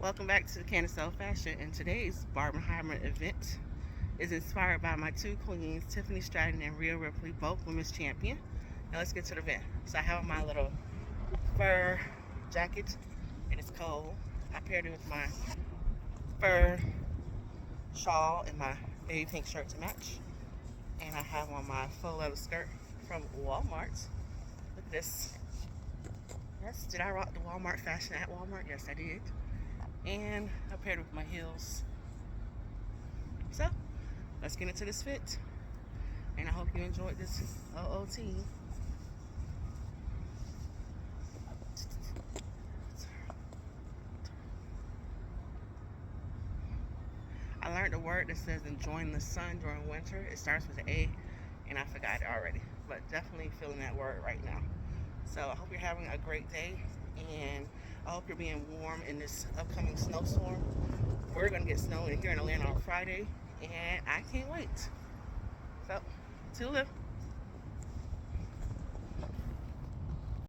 Welcome back to Candace L Fashion, and today's Barbenheimer event is inspired by my two queens, Tiffany Stratton and Rhea Ripley, both women's champion. Now let's get to the event. So I have my little fur jacket, and it's cold. I paired it with my fur shawl and my baby pink shirt to match. And I have on my faux leather skirt from Walmart. Look at this. Yes, did I rock the Walmart fashion at Walmart? Yes, I did. And I paired it with my heels. So let's get into this fit, and I hope you enjoyed this OOT. I learned a word that says enjoying the sun during winter. It starts with an A, and I forgot it already, but definitely feeling that word right now. So I hope you're having a great day, and I hope you're being warm in this upcoming snowstorm. We're gonna get snow here in Atlanta on Friday, and I can't wait. So, toodaloo.